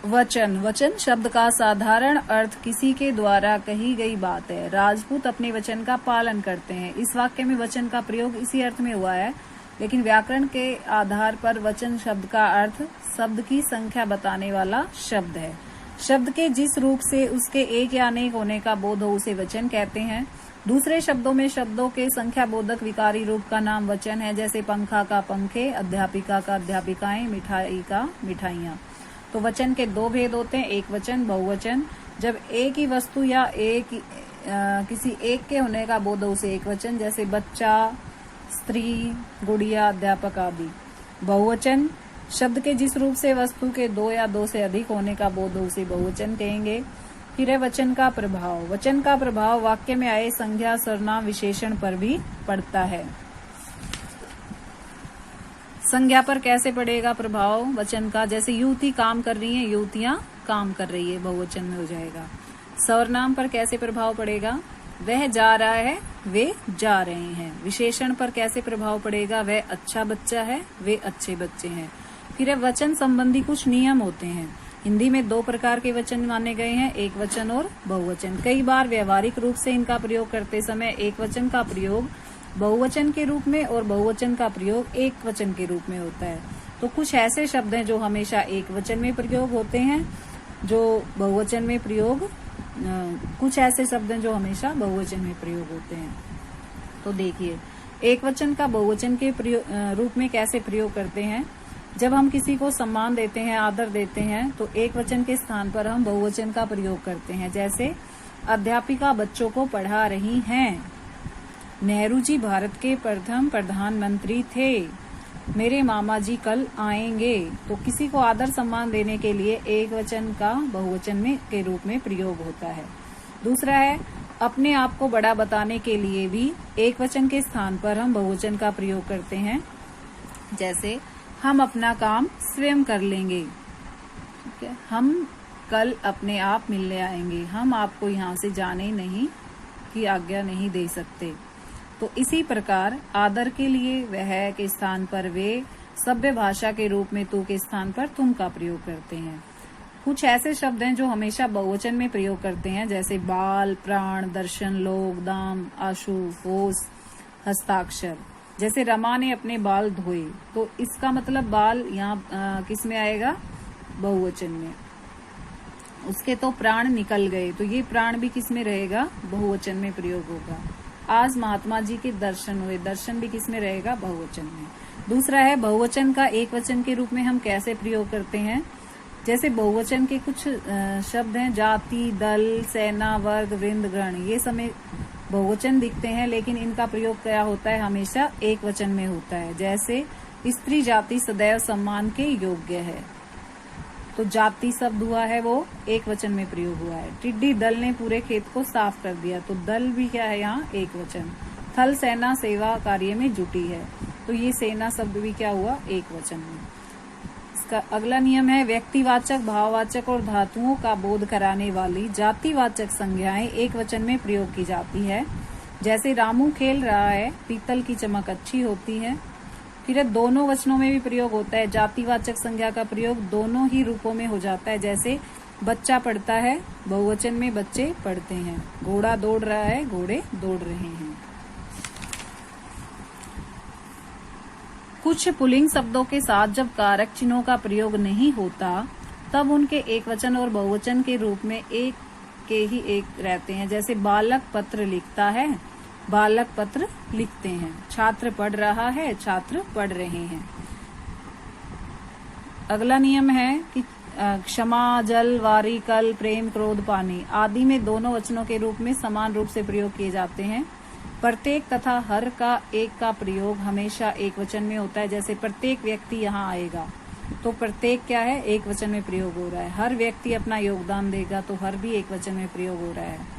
वचन। वचन शब्द का साधारण अर्थ किसी के द्वारा कही गई बात है। राजपूत अपने वचन का पालन करते हैं। इस वाक्य में वचन का प्रयोग इसी अर्थ में हुआ है, लेकिन व्याकरण के आधार पर वचन शब्द का अर्थ शब्द की संख्या बताने वाला शब्द है। शब्द के जिस रूप से उसके एक या अनेक होने का बोध हो उसे वचन कहते हैं। दूसरे शब्दों में शब्दों के संख्या बोधक विकारी रूप का नाम वचन है, जैसे पंखा का पंखे, अध्यापिका का अध्यापिकाएं, मिठाई का मिठाइयाँ। तो वचन के दो भेद होते हैं, एक वचन, बहुवचन। जब एक ही वस्तु या किसी एक के होने का बोध हो उसे एक वचन, जैसे बच्चा, स्त्री, गुड़िया, अध्यापक आदि। बहुवचन शब्द के जिस रूप से वस्तु के दो या दो से अधिक होने का बोध हो उसे बहुवचन कहेंगे। फिर है वचन का प्रभाव। वचन का प्रभाव वाक्य में आए संज्ञा, सर्वनाम, विशेषण पर भी पड़ता है। संज्ञा पर कैसे पड़ेगा प्रभाव वचन का? जैसे युवती काम कर रही है, युवतियां काम कर रही है, बहुवचन में हो जाएगा। सर्वनाम पर कैसे प्रभाव पड़ेगा? वह जा रहा है, वे जा रहे हैं। विशेषण पर कैसे प्रभाव पड़ेगा? वह अच्छा बच्चा है, वे अच्छे बच्चे हैं। फिर वचन संबंधी कुछ नियम होते हैं। हिंदी में दो प्रकार के वचन माने गए हैं, एक वचन और बहुवचन। कई बार व्यवहारिक रूप से इनका प्रयोग करते समय एक वचन का प्रयोग बहुवचन के रूप में और बहुवचन का प्रयोग एक वचन के रूप में होता है। तो कुछ ऐसे शब्द हैं जो हमेशा एक वचन में प्रयोग होते हैं, जो बहुवचन में प्रयोग कुछ ऐसे शब्द हैं जो हमेशा बहुवचन में प्रयोग होते हैं। तो देखिए, एक वचन का बहुवचन के रूप में कैसे प्रयोग करते हैं? जब हम किसी को सम्मान देते हैं, आदर देते हैं, तो एक वचन के स्थान पर हम बहुवचन का प्रयोग करते हैं। जैसे अध्यापिका बच्चों को पढ़ा रही हैं। नेहरू जी भारत के प्रथम प्रधानमंत्री थे। मेरे मामा जी कल आएंगे। तो किसी को आदर सम्मान देने के लिए एक वचन का बहुवचन में के रूप में प्रयोग होता है। दूसरा है अपने आप को बड़ा बताने के लिए भी एक वचन के स्थान पर हम बहुवचन का प्रयोग करते हैं। जैसे हम अपना काम स्वयं कर लेंगे, ठीक है, हम कल अपने आप मिलने आएंगे, हम आपको यहाँ से जाने नहीं की आज्ञा नहीं दे सकते। तो इसी प्रकार आदर के लिए वह के स्थान पर वे, सभ्य भाषा के रूप में तू के स्थान पर तुम का प्रयोग करते हैं। कुछ ऐसे शब्द हैं जो हमेशा बहुवचन में प्रयोग करते हैं, जैसे बाल, प्राण, दर्शन, लोग, दाम, आशु, होश, हस्ताक्षर। जैसे रमा ने अपने बाल धोए, तो इसका मतलब बाल यहाँ किस में आएगा? बहुवचन में। उसके तो प्राण निकल गए, तो ये प्राण भी किस में रहेगा? बहुवचन में प्रयोग होगा। आज महात्मा जी के दर्शन हुए, दर्शन भी किस में रहेगा? बहुवचन में। दूसरा है बहुवचन का एक वचन के रूप में हम कैसे प्रयोग करते हैं? जैसे बहुवचन के कुछ शब्द हैं, जाति, दल, सेना, वर्ग, वृंद, गण। ये समय बहुवचन दिखते हैं, लेकिन इनका प्रयोग क्या होता है? हमेशा एक वचन में होता है। जैसे स्त्री जाति सदैव सम्मान के योग्य है, तो जाति शब्द हुआ है वो एक वचन में प्रयोग हुआ है। टिड्डी दल ने पूरे खेत को साफ कर दिया, तो दल भी क्या है यहाँ? एक वचन। थल सेना सेवा कार्य में जुटी है, तो ये सेना शब्द भी क्या हुआ? एक वचन में। इसका अगला नियम है व्यक्तिवाचक, भाववाचक और धातुओं का बोध कराने वाली जातिवाचक संज्ञाएं एक वचन में प्रयोग की जाती है। जैसे रामू खेल रहा है, पीतल की चमक अच्छी होती है। फिर दोनों वचनों में भी प्रयोग होता है। जातिवाचक संज्ञा का प्रयोग दोनों ही रूपों में हो जाता है। जैसे बच्चा पढ़ता है, बहुवचन में बच्चे पढ़ते हैं। घोड़ा दौड़ रहा है, घोड़े दौड़ रहे हैं। कुछ पुल्लिंग शब्दों के साथ जब कारक चिन्हों का प्रयोग नहीं होता, तब उनके एक वचन और बहुवचन के रूप में एक के ही एक रहते हैं। जैसे बालक पत्र लिखता है, बालक पत्र लिखते हैं। छात्र पढ़ रहा है, छात्र पढ़ रहे हैं। अगला नियम है कि क्षमा, जल, वारी, कल, प्रेम, क्रोध, पानी आदि में दोनों वचनों के रूप में समान रूप से प्रयोग किए जाते हैं। प्रत्येक तथा हर का एक का प्रयोग हमेशा एक वचन में होता है। जैसे प्रत्येक व्यक्ति यहाँ आएगा, तो प्रत्येक क्या है? एक वचन में प्रयोग हो रहा है। हर व्यक्ति अपना योगदान देगा, तो हर भी एक वचन में प्रयोग हो रहा है।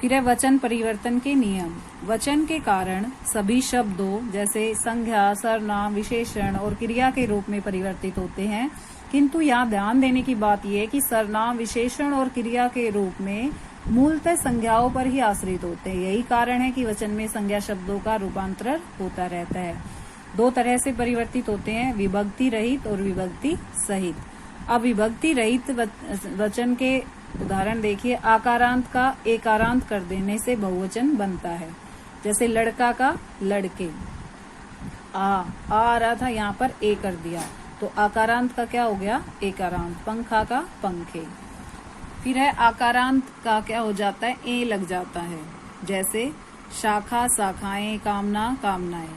फिर है वचन परिवर्तन के नियम। वचन के कारण सभी शब्दों जैसे संज्ञा, सर्वनाम, विशेषण और क्रिया के रूप में परिवर्तित होते हैं, किंतु यहाँ ध्यान देने की बात यह है कि सर्वनाम, विशेषण और क्रिया के रूप में मूलतः संज्ञाओं पर ही आश्रित होते हैं। यही कारण है कि वचन में संज्ञा शब्दों का रूपांतरण होता रहता है। दो तरह से परिवर्तित होते हैं, विभक्ति रहित और विभक्ति सहित। अब विभक्ति रहित वचन के उदाहरण देखिए। आकारांत का एकारांत कर देने से बहुवचन बनता है। जैसे लड़का का लड़के, आ रहा था, यहाँ पर ए कर दिया तो आकारांत का क्या हो गया, एकारांत। पंखा का पंखे। फिर है आकारांत का क्या हो जाता है, ए लग जाता है। जैसे शाखा शाखाएं, कामना कामनाएं।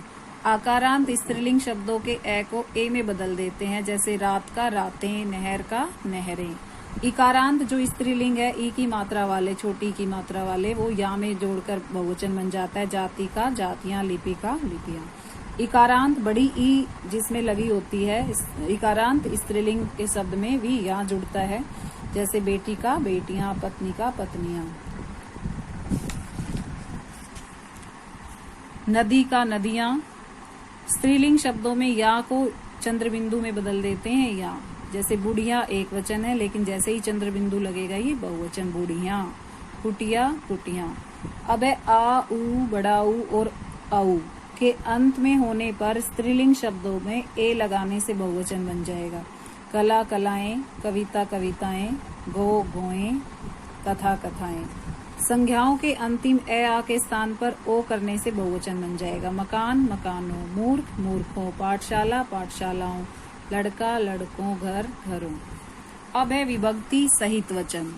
आकारांत स्त्रीलिंग शब्दों के ए को ए में बदल देते हैं। जैसे रात का रातें, नहर का नहरें। इकारांत जो स्त्रीलिंग है, ई की मात्रा वाले, छोटी की मात्रा वाले, वो या में जोड़कर बहुवचन बन जाता है। जाति का जातियां, लिपि का लिपियां। इकारांत बड़ी ई जिसमें लगी होती है, इकारांत स्त्रीलिंग के शब्द में भी या जुड़ता है। जैसे बेटी का बेटियां, पत्नी का पत्नियां। नदी का नदियां। स्त्रीलिंग शब्दों में या को चंद्र बिंदु में बदल देते हैं या। जैसे बुढ़िया एक वचन है, लेकिन जैसे ही चंद्र बिंदु लगेगा ये बहुवचन बुढ़िया। कुटिया कुटिया। अब है आ, उ, बड़ा उ और औ के अंत में होने पर स्त्रीलिंग शब्दों में ए लगाने से बहुवचन बन जाएगा। कला कलाएं, कविता कविताएं, गो गोएं, कथा कथाएं। संज्ञाओं के अंतिम ए आ के स्थान पर ओ करने से बहुवचन बन जाएगा। मकान मकानों, मूर्ख मूर्खों, पाठशाला पाठशालाओं, लड़का लड़कों, घर घरों। अब है विभक्ति सहित वचन।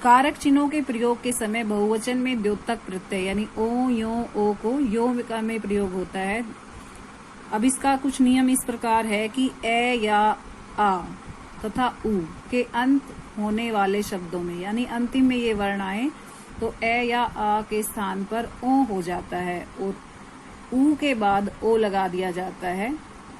कारक चिन्हों के प्रयोग के समय बहुवचन में द्योतक प्रत्यय यानी ओ, यो, ओ को यो में प्रयोग होता है। अब इसका कुछ नियम इस प्रकार है कि ए या आ तथा उ के अंत होने वाले शब्दों में यानी अंतिम में ये वर्ण आए तो ए या आ के स्थान पर ओ हो जाता है और उ के बाद ओ लगा दिया जाता है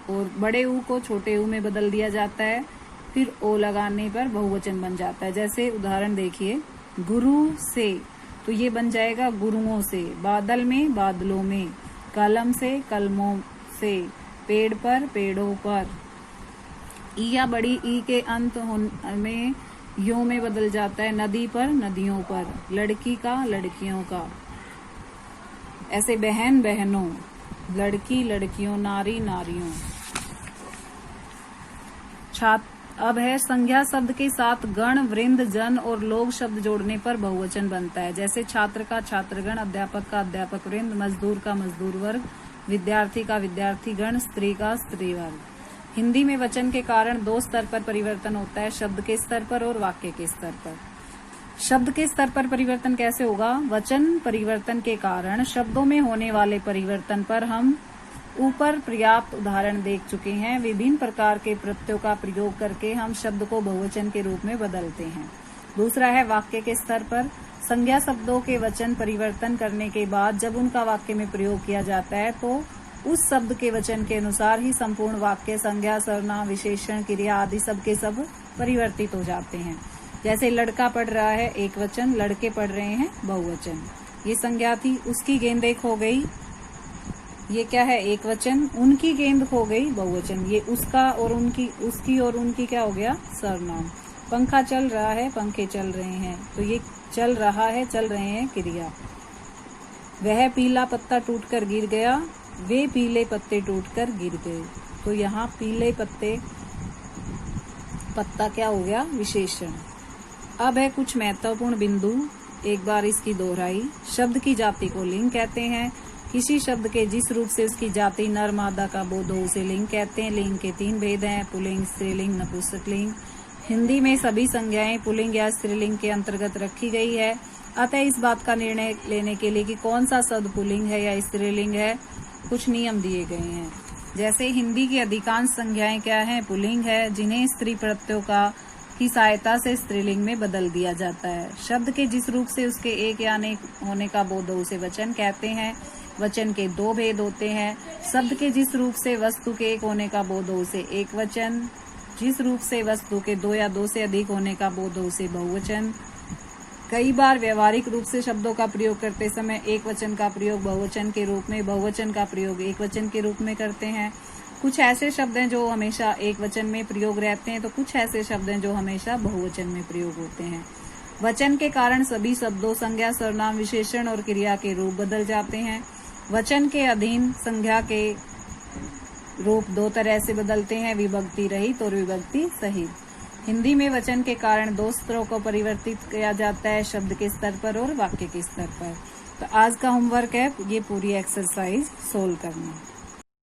और बड़े ऊ को छोटे ऊ में बदल दिया जाता है। फिर ओ लगाने पर बहुवचन बन जाता है। जैसे उदाहरण देखिए, गुरु से तो ये बन जाएगा गुरुओं से। बादल में बादलों में। कलम से कलमों से। पेड़ पर पेड़ों पर। ई या बड़ी ई के अंत में यो में बदल जाता है। नदी पर नदियों पर। लड़की का लड़कियों का। ऐसे बहन बहनों, लड़की लड़कियों, नारी नारियों। अब है संज्ञा शब्द के साथ गण, वृंद, जन और लोग शब्द जोड़ने पर बहुवचन बनता है। जैसे छात्र का छात्रगण, अध्यापक का अध्यापक वृंद, मजदूर का मजदूर वर्ग, विद्यार्थी का विद्यार्थी गण, स्त्री का स्त्री वर्ग। हिंदी में वचन के कारण दो स्तर पर परिवर्तन होता है, शब्द के स्तर पर और वाक्य के स्तर पर। शब्द के स्तर पर परिवर्तन कैसे होगा? वचन परिवर्तन के कारण शब्दों में होने वाले परिवर्तन पर हम ऊपर पर्याप्त उदाहरण देख चुके हैं। विभिन्न प्रकार के प्रत्ययों का प्रयोग करके हम शब्द को बहुवचन के रूप में बदलते हैं। दूसरा है वाक्य के स्तर पर। संज्ञा शब्दों के वचन परिवर्तन करने के बाद जब उनका वाक्य में प्रयोग किया जाता है तो उस शब्द के वचन के अनुसार ही संपूर्ण वाक्य, संज्ञा, सर्वनाम, विशेषण, क्रिया आदि सब के सब परिवर्तित हो जाते हैं। जैसे लड़का पढ़ रहा है एक वचन, लड़के पढ़ रहे हैं बहुवचन। ये संज्ञा थी। उसकी गेंदें खो गई, ये क्या है? एक वचन। उनकी गेंद खो गई बहुवचन। ये उसका और उनकी, उसकी और उनकी क्या हो गया? सर्वनाम। पंखा चल रहा है, पंखे चल रहे हैं, तो ये चल रहा है, चल रहे हैं क्रिया। वह पीला पत्ता टूटकर गिर गया, वे पीले पत्ते टूटकर गिर गए, तो यहाँ पीले पत्ता क्या हो गया? विशेषण। अब है कुछ महत्वपूर्ण बिंदु, एक बार इसकी दोहराई। शब्द की जाति को लिंग कहते हैं। किसी शब्द के जिस रूप से उसकी जाति नर मादा का बोध हो उसे लिंग कहते हैं। लिंग के 3 भेद हैं, पुल्लिंग, स्त्रीलिंग, नपुंसकलिंग। हिंदी में सभी संज्ञाएं पुल्लिंग या स्त्रीलिंग के अंतर्गत रखी गई है। अतः इस बात का निर्णय लेने के लिए कि कौन सा शब्द पुल्लिंग है या स्त्रीलिंग है, कुछ नियम दिए गए हैं। जैसे हिंदी की अधिकांश संज्ञाएं क्या हैं? पुल्लिंग है, जिन्हें स्त्री प्रत्ययों की सहायता से स्त्रीलिंग में बदल दिया जाता है। शब्द के जिस रूप से उसके एक या अनेक होने का बोध हो उसे वचन कहते हैं। वचन के 2 भेद होते हैं। शब्द के जिस रूप से वस्तु के एक होने का बोध हो उसे एक वचन, जिस रूप से वस्तु के 2 या 2 से अधिक होने का बोध हो उसे बहुवचन। कई बार व्यवहारिक रूप से शब्दों का प्रयोग करते समय एक वचन का प्रयोग बहुवचन के रूप में, बहुवचन का प्रयोग एक वचन के रूप में करते हैं। कुछ ऐसे शब्द हैं जो हमेशा एक वचन में प्रयोग रहते हैं, तो कुछ ऐसे शब्द हैं जो हमेशा बहुवचन में प्रयोग होते हैं। वचन के कारण सभी शब्दों, संज्ञा, सर्वनाम, विशेषण और क्रिया के रूप बदल जाते हैं। वचन के अधीन संज्ञा के रूप 2 तरह से बदलते हैं, विभक्ति रहित और विभक्ति सहित। हिंदी में वचन के कारण दो स्तरों को परिवर्तित किया जाता है, शब्द के स्तर पर और वाक्य के स्तर पर। तो आज का होमवर्क है ये पूरी एक्सरसाइज सोल्व करना।